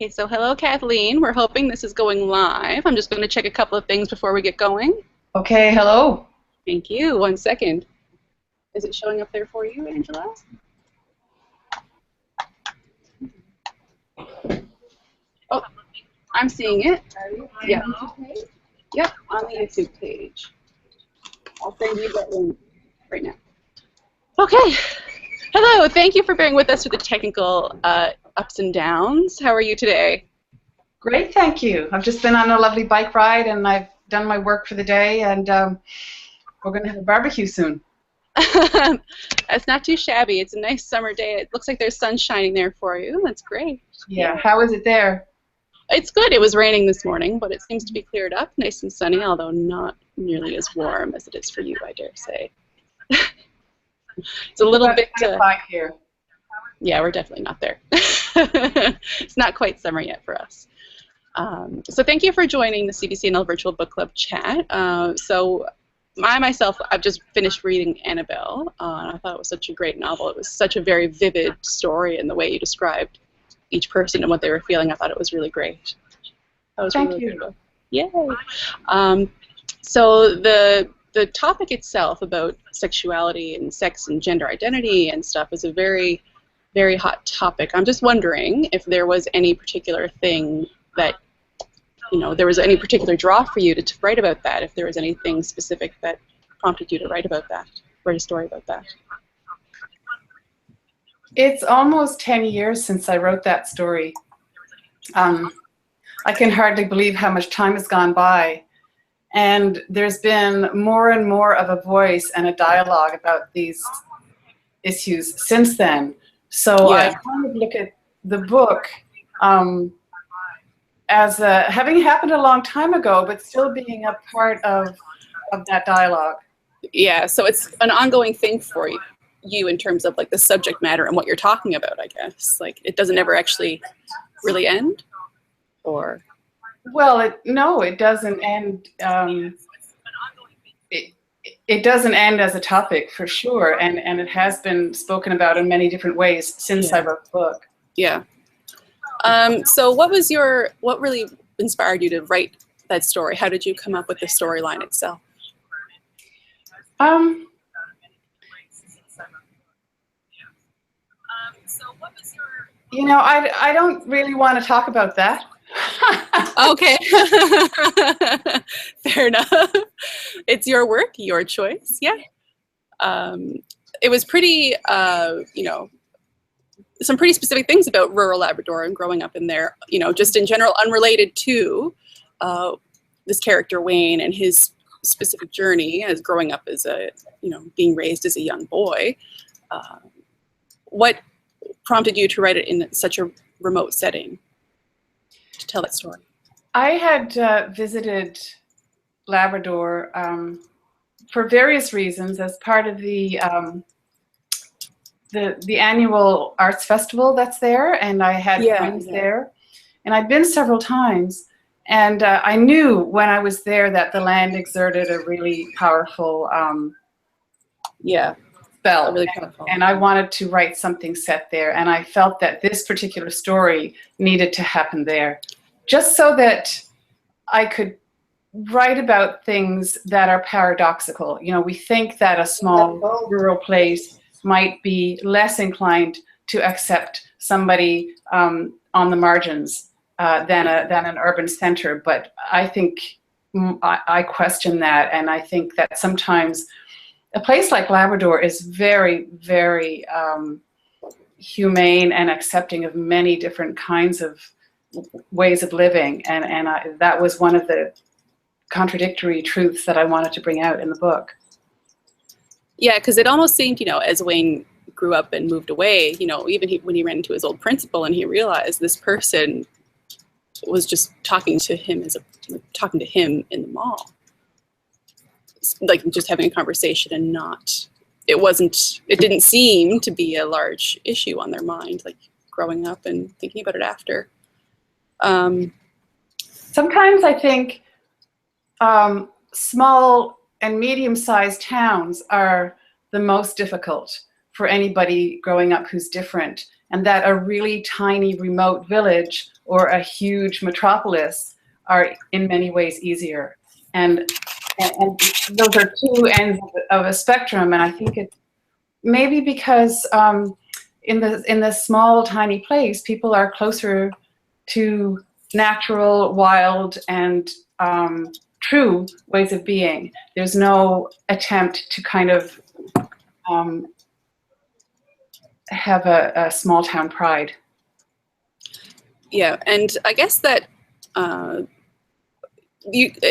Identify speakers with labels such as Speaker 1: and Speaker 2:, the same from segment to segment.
Speaker 1: Okay, so hello, Kathleen. We're hoping this is going live. I'm just going to check a couple of things before we get going.
Speaker 2: Okay, hello.
Speaker 1: Thank you. 1 second. Is it showing up there for you, Angela? Oh, I'm seeing it. Yeah. Yep, on the YouTube page. I'll send you that link right now. Okay. Hello. Thank you for bearing with us through the technical ups and downs. How are you today?
Speaker 2: Great, thank you. I've just been on a lovely bike ride and I've done my work for the day, and we're going to have a barbecue soon.
Speaker 1: It's not too shabby. It's a nice summer day. It looks like there's sun shining there for you. That's great.
Speaker 2: Yeah, how is it there?
Speaker 1: It's good. It was raining this morning, but it seems to be cleared up, nice and sunny, although not nearly as warm as it is for you, I dare say. It's a little bit...
Speaker 2: here.
Speaker 1: Yeah, we're definitely not there. It's not quite summer yet for us. So thank you for joining the CBC NL Virtual Book Club chat. I've just finished reading Annabelle. And I thought it was such a great novel. It was such a very vivid story in the way you described each person and what they were feeling. I thought it was really great.
Speaker 2: Thank you.
Speaker 1: Good. Yay! So the topic itself about sexuality and sex and gender identity and stuff is a very, very hot topic. I'm just wondering if there was any particular thing that, there was any particular draw for you to write about that, if there was anything specific that prompted you to write a story about that.
Speaker 2: It's almost 10 years since I wrote that story. I can hardly believe how much time has gone by. And there's been more and more of a voice and a dialogue about these issues since then. So
Speaker 1: yeah.
Speaker 2: I kind of look at the book as having happened a long time ago, but still being a part of that dialogue.
Speaker 1: Yeah, so it's an ongoing thing for you in terms of like the subject matter and what you're talking about, I guess. Like it doesn't ever actually really end, or?
Speaker 2: Well, no, it doesn't end. It doesn't end as a topic for sure, and it has been spoken about in many different ways since I wrote the book.
Speaker 1: Yeah. So what really inspired you to write that story? How did you come up with the storyline itself?
Speaker 2: I don't really want to talk about that.
Speaker 1: Okay. Fair enough. It's your work, your choice. Yeah. It was pretty, some pretty specific things about rural Labrador and growing up in there, just in general, unrelated to this character Wayne and his specific journey as growing up as being raised as a young boy. What prompted you to write it in such a remote setting to tell that story?
Speaker 2: I had visited Labrador for various reasons as part of the annual arts festival that's there, and I had friends there, and I'd been several times, and I knew when I was there that the land exerted a really powerful spell,
Speaker 1: really powerful.
Speaker 2: And I wanted to write something set there, and I felt that this particular story needed to happen there, just so that I could write about things that are paradoxical. We think that a small rural place might be less inclined to accept somebody on the margins than an urban center. But I think I question that, and I think that sometimes a place like Labrador is very, very humane and accepting of many different kinds of ways of living, and that was one of the contradictory truths that I wanted to bring out in the book.
Speaker 1: Yeah, because it almost seemed, as Wayne grew up and moved away, even when he ran into his old principal and he realized this person was just talking to him in the mall, like just having a conversation, and it didn't seem to be a large issue on their mind, like growing up and thinking about it after.
Speaker 2: Sometimes I think small and medium-sized towns are the most difficult for anybody growing up who's different, and that a really tiny remote village or a huge metropolis are in many ways easier. And those are two ends of a spectrum, and I think it maybe because in the small tiny place, people are closer to natural, wild, and true ways of being. There's no attempt to kind of have a small town pride.
Speaker 1: Yeah, and I guess that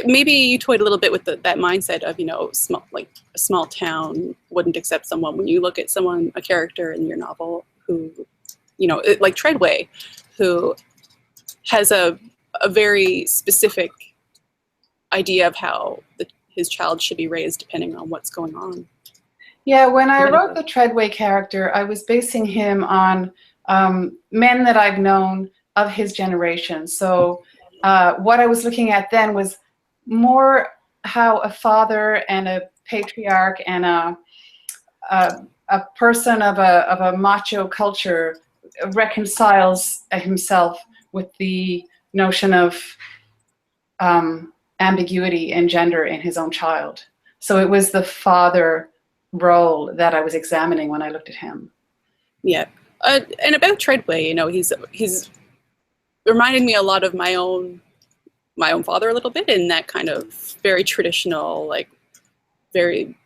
Speaker 1: maybe you toyed a little bit with that mindset of, you know, like a small town wouldn't accept someone. When you look at a character in your novel who, you know, like Treadway, who has a very specific idea of how his child should be raised depending on what's going on.
Speaker 2: Yeah, when I wrote the Treadway character, I was basing him on men that I've known of his generation. So what I was looking at then was more how a father and a patriarch and a person of a macho culture reconciles himself with the notion of ambiguity and gender in his own child. So it was the father role that I was examining when I looked at him.
Speaker 1: Yeah, and about Treadway, you know, he's reminded me a lot of my own father a little bit, in that kind of very traditional, like very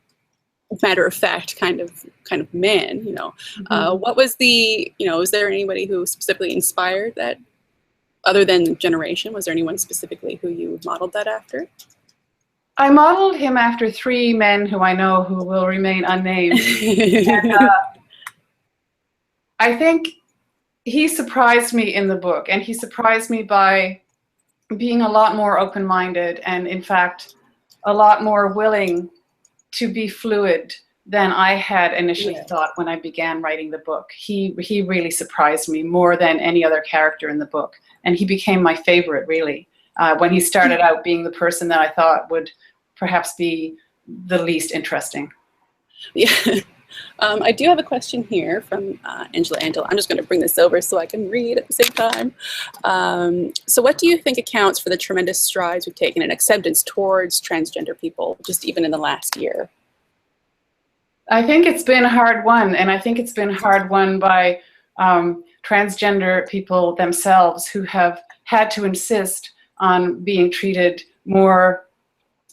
Speaker 1: matter of fact kind of man, you know. Mm-hmm. What was is there anybody who specifically inspired that, other than generation? Was there anyone specifically who you modeled that after?
Speaker 2: I modeled him after three men who I know who will remain unnamed. And, I think he surprised me in the book, and he surprised me by being a lot more open-minded and, in fact, a lot more willing to be fluid than I had initially thought when I began writing the book. He really surprised me more than any other character in the book, and he became my favorite, really, when he started out being the person that I thought would perhaps be the least interesting.
Speaker 1: Yeah. I do have a question here from Angela. I'm just going to bring this over so I can read at the same time. So what do you think accounts for the tremendous strides we've taken in acceptance towards transgender people, just even in the last year?
Speaker 2: I think it's been hard won, and I think it's been hard won by transgender people themselves, who have had to insist on being treated more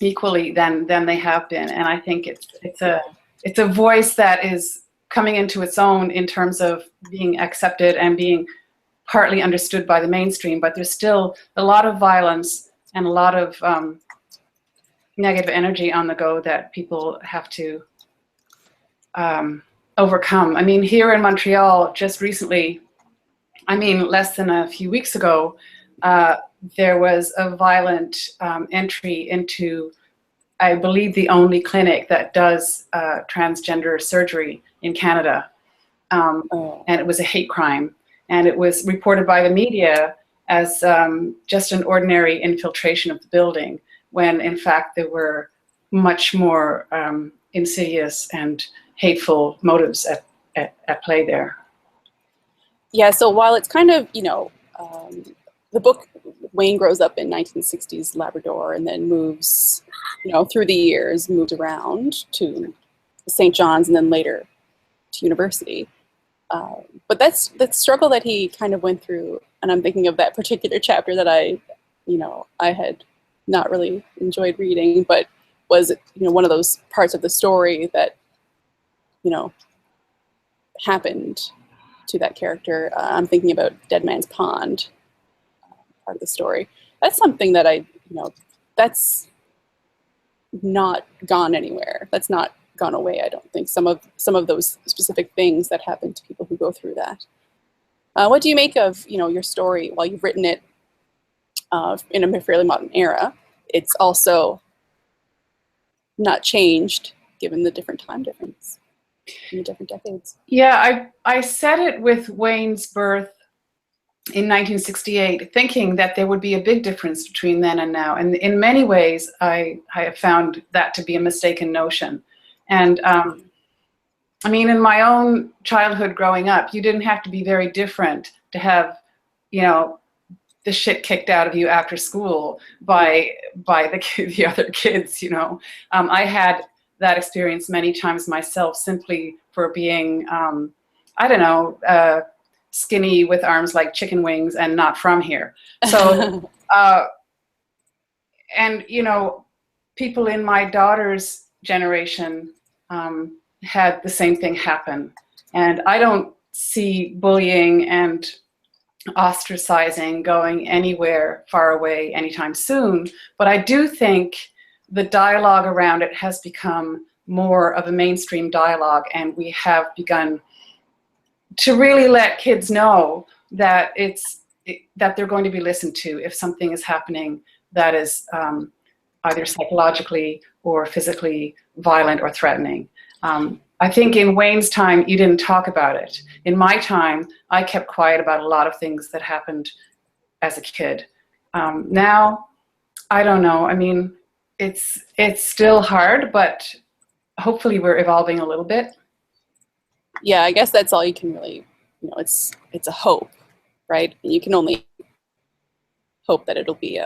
Speaker 2: equally than they have been. And I think it's a voice that is coming into its own in terms of being accepted and being partly understood by the mainstream, but there's still a lot of violence and a lot of negative energy on the go that people have to overcome. I mean, here in Montreal, just recently, I mean, less than a few weeks ago, there was a violent entry into, I believe, the only clinic that does transgender surgery in Canada. And it was a hate crime. And it was reported by the media as just an ordinary infiltration of the building, when in fact there were much more insidious and hateful motives at play there.
Speaker 1: Yeah, so while it's kind of, the book, Wayne grows up in 1960s Labrador and then moves, through the years, moved around to St. John's and then later to university. But that's the struggle that he kind of went through, and I'm thinking of that particular chapter that I had not really enjoyed reading, but was, one of those parts of the story that, happened to that character. I'm thinking about Dead Man's Pond, part of the story. That's something that that's not gone anywhere. That's not gone away, I don't think. Some of those specific things that happen to people who go through that. What do you make of, your story? While you've written it in a fairly modern era, it's also not changed given the different time difference in the different decades.
Speaker 2: Yeah, I said it with Wayne's birth in 1968, thinking that there would be a big difference between then and now. And in many ways, I have found that to be a mistaken notion. And I mean, in my own childhood growing up, you didn't have to be very different to have, you know, the shit kicked out of you after school by the other kids, you know. I had that experience many times myself, simply for being, I don't know, skinny with arms like chicken wings and not from here. So, and, you know, people in my daughter's generation had the same thing happen. And I don't see bullying and ostracizing going anywhere far away anytime soon, but I do think the dialogue around it has become more of a mainstream dialogue, and we have begun to really let kids know that that they're going to be listened to if something is happening that is either psychologically or physically violent or threatening. I think in Wayne's time, you didn't talk about it. In my time, I kept quiet about a lot of things that happened as a kid. Now, I don't know. I mean, it's still hard, but hopefully we're evolving a little bit.
Speaker 1: Yeah, I guess that's all you can really, you know, it's a hope, right? You can only hope that it'll be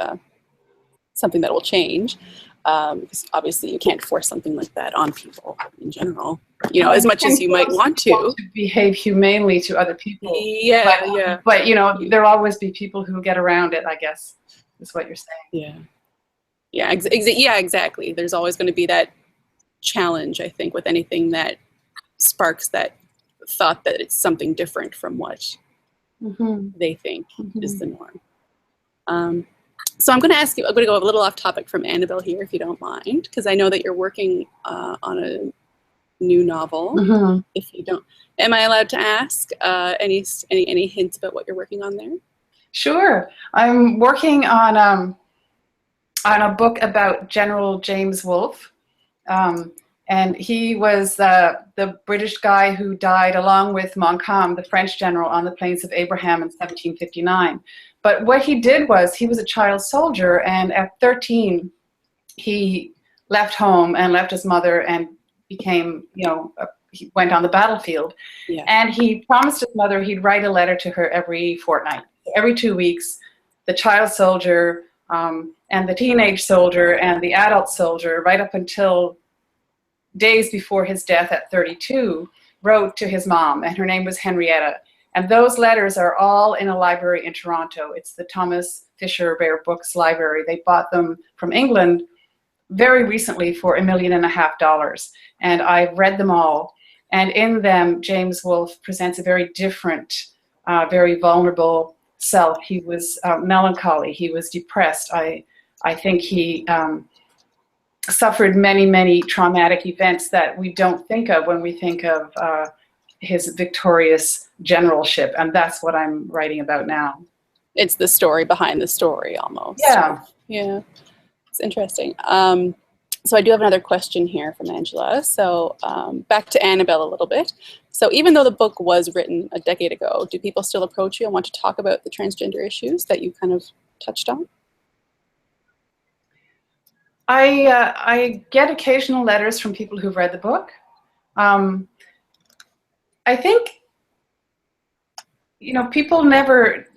Speaker 1: something that will change, because obviously you can't force something like that on people in general, you know, as much as you might want to
Speaker 2: behave humanely to other people.
Speaker 1: Yeah,
Speaker 2: but you know, there'll always be people who get around it, I guess, is what you're saying.
Speaker 1: Yeah, exactly. There's always going to be that challenge, I think, with anything that sparks that thought that it's something different from what they think is the norm. So I'm going to ask you, I'm going to go a little off topic from Annabelle here, if you don't mind, because I know that you're working on a new novel. If you don't, am I allowed to ask any hints about what you're working on there?
Speaker 2: Sure. I'm working on a book about General James Wolfe. And he was the British guy who died along with Montcalm, the French general, on the Plains of Abraham in 1759. But what he did was, he was a child soldier, and at 13, he left home and left his mother and became, you know, he went on the battlefield.
Speaker 1: Yeah.
Speaker 2: And he promised his mother he'd write a letter to her every fortnight. Every 2 weeks, the child soldier and the teenage soldier and the adult soldier, right up until days before his death at 32, wrote to his mom, and her name was Henrietta. And those letters are all in a library in Toronto. It's the Thomas Fisher Rare Books Library. They bought them from England very recently for $1.5 million. And I've read them all. And in them, James Wolfe presents a very different, very vulnerable self. He was melancholy. He was depressed. I think he suffered many, many traumatic events that we don't think of when we think of his victorious generalship, and that's what I'm writing about now.
Speaker 1: It's the story behind the story, almost.
Speaker 2: Yeah.
Speaker 1: Yeah. It's interesting. So I do have another question here from Angela. So back to Annabelle a little bit. So even though the book was written a decade ago, do people still approach you and want to talk about the transgender issues that you kind of touched on?
Speaker 2: I get occasional letters from people who've read the book. I think, you know, people never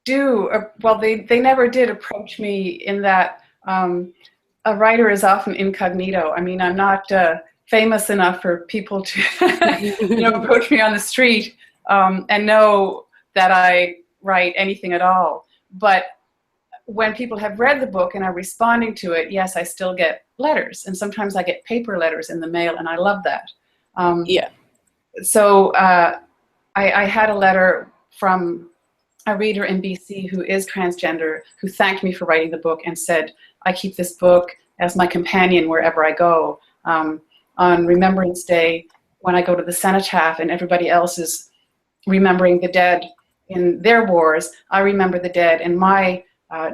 Speaker 2: do, well, they never did approach me in that a writer is often incognito. I mean, I'm not famous enough for people to you know, approach me on the street and know that I write anything at all. But when people have read the book and are responding to it, yes, I still get letters. And sometimes I get paper letters in the mail, and I love that.
Speaker 1: Yeah.
Speaker 2: So I had a letter from a reader in BC who is transgender, who thanked me for writing the book and said, I keep this book as my companion wherever I go. On Remembrance Day, when I go to the cenotaph and everybody else is remembering the dead in their wars, I remember the dead in my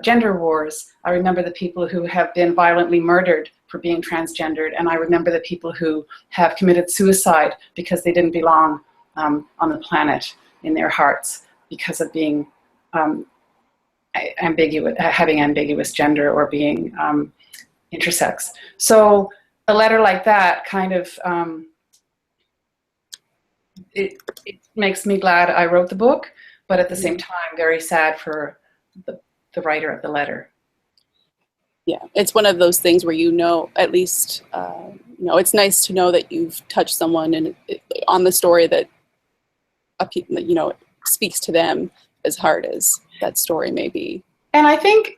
Speaker 2: gender wars. I remember the people who have been violently murdered for being transgendered, and I remember the people who have committed suicide because they didn't belong on the planet in their hearts because of being ambiguous, having ambiguous gender, or being intersex. So a letter like that kind of it makes me glad I wrote the book, but at the same time, very sad for the writer of the letter.
Speaker 1: Yeah, it's one of those things where, at least, it's nice to know that you've touched someone and on the story that, speaks to them, as hard as that story may be.
Speaker 2: And I think,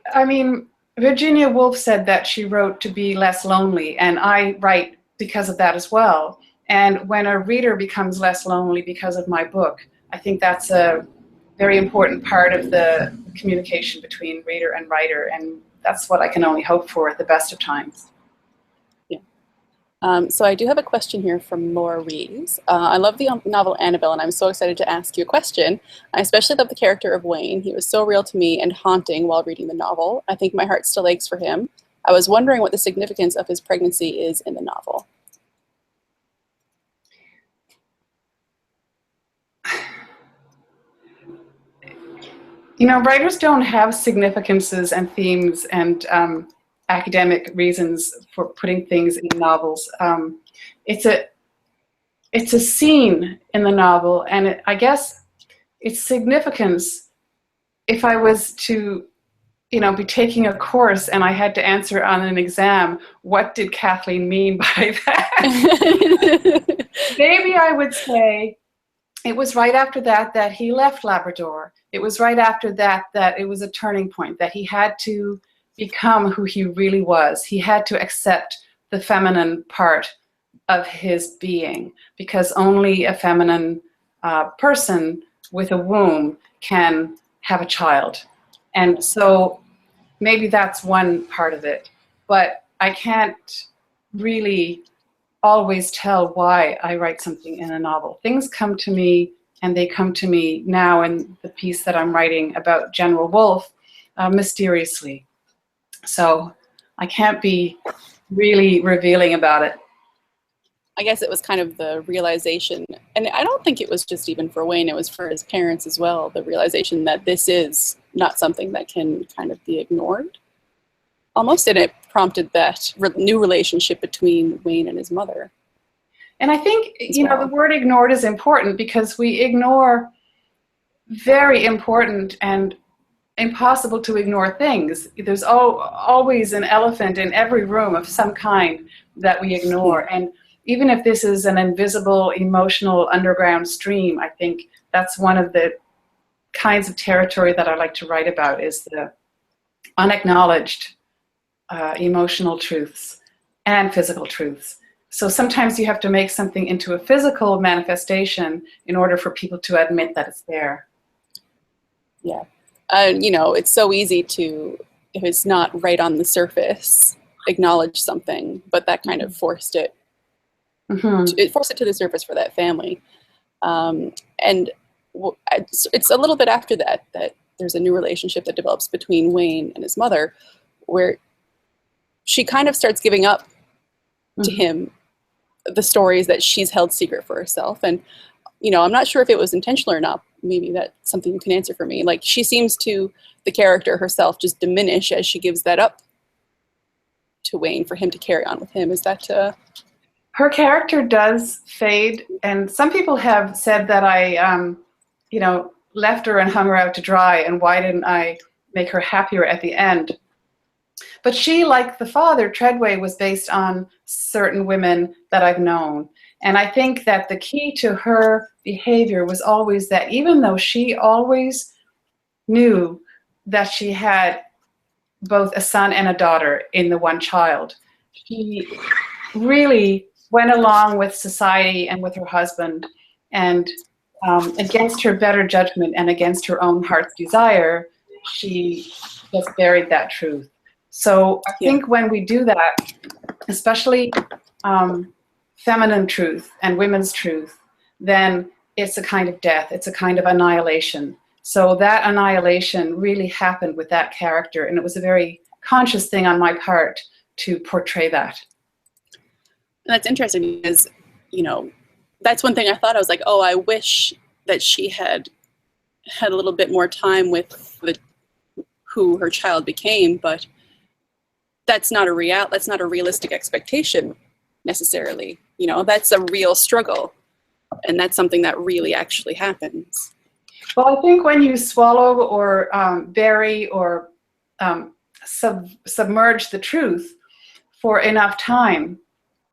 Speaker 2: Virginia Woolf said that she wrote to be less lonely, and I write because of that as well. And when a reader becomes less lonely because of my book, I think that's a very important part of the communication between reader and writer, and that's what I can only hope for at the best of times.
Speaker 1: Yeah. So I do have a question here from Laura Reeves. I love the novel Annabelle, and I'm so excited to ask you a question. I especially love the character of Wayne. He was so real to me and haunting while reading the novel. I think my heart still aches for him. I was wondering what the significance of his pregnancy is in the novel.
Speaker 2: Writers don't have significances and themes and academic reasons for putting things in novels. It's a scene in the novel, and I guess its significance, if I was to, be taking a course and I had to answer on an exam, what did Kathleen mean by that? Maybe I would say it was right after that he left Labrador. It was right after that it was a turning point, that he had to become who he really was. He had to accept the feminine part of his being, because only a feminine person with a womb can have a child. And so maybe that's one part of it, but I can't really always tell why I write something in a novel. Things come to me, and they come to me now in the piece that I'm writing about General Woolf, mysteriously. So I can't be really revealing about it.
Speaker 1: I guess it was kind of the realization, and I don't think it was just even for Wayne, it was for his parents as well, the realization that this is not something that can kind of be ignored. Almost, and it prompted that new relationship between Wayne and his mother.
Speaker 2: And I think, the word ignored is important, because we ignore very important and impossible to ignore things. There's always an elephant in every room of some kind that we ignore. And even if this is an invisible, emotional, underground stream, I think that's one of the kinds of territory that I like to write about, is the unacknowledged emotional truths and physical truths. So sometimes you have to make something into a physical manifestation in order for people to admit that it's there.
Speaker 1: Yeah. It's so easy to, if it's not right on the surface, acknowledge something, but that kind of forced it. Mm-hmm. It forced it to the surface for that family. And it's a little bit after that there's a new relationship that develops between Wayne and his mother, where she kind of starts giving up to him the stories that she's held secret for herself. And, I'm not sure if it was intentional or not. Maybe that's something you can answer for me. Like, she seems to, the character herself, just diminish as she gives that up to Wayne for him to carry on with him. Is that
Speaker 2: her character does fade, and some people have said that I left her and hung her out to dry, and why didn't I make her happier at the end? But she, like the father, Treadway, was based on certain women that I've known. And I think that the key to her behavior was always that, even though she always knew that she had both a son and a daughter in the one child, she really went along with society and with her husband, and against her better judgment and against her own heart's desire, she just buried that truth. So I think when we do that, especially feminine truth and women's truth, then it's a kind of death. It's a kind of annihilation. So that annihilation really happened with that character, and it was a very conscious thing on my part to portray that.
Speaker 1: That's interesting, because, that's one thing I thought. I was like, oh, I wish that she had a little bit more time with who her child became, but that's not a realistic expectation necessarily. That's a real struggle. And that's something that really actually happens.
Speaker 2: Well, I think when you swallow or bury or submerge the truth for enough time,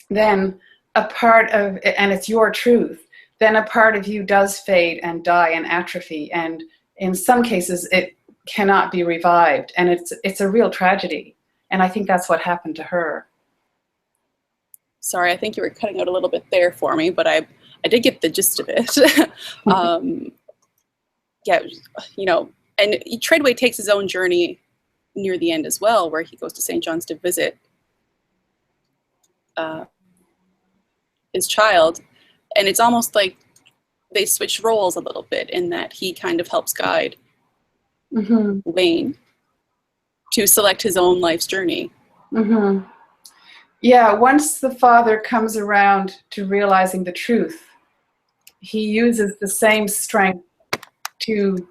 Speaker 2: then a part of it, and it's your truth, then a part of you does fade and die and atrophy, and in some cases it cannot be revived, and it's a real tragedy. And I think that's what happened to her.
Speaker 1: Sorry, I think you were cutting out a little bit there for me, but I did get the gist of it. Yeah, you know, and Treadway takes his own journey near the end as well, where he goes to St. John's to visit his child, and it's almost like they switch roles a little bit in that he kind of helps guide Wayne to select his own life's journey.
Speaker 2: Yeah, once the father comes around to realizing the truth, he uses the same strength to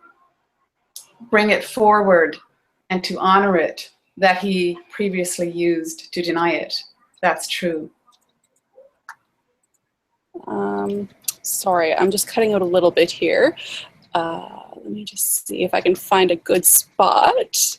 Speaker 2: bring it forward and to honor it that he previously used to deny it. That's true.
Speaker 1: Sorry, I'm just cutting out a little bit here. Let me just see if I can find a good spot.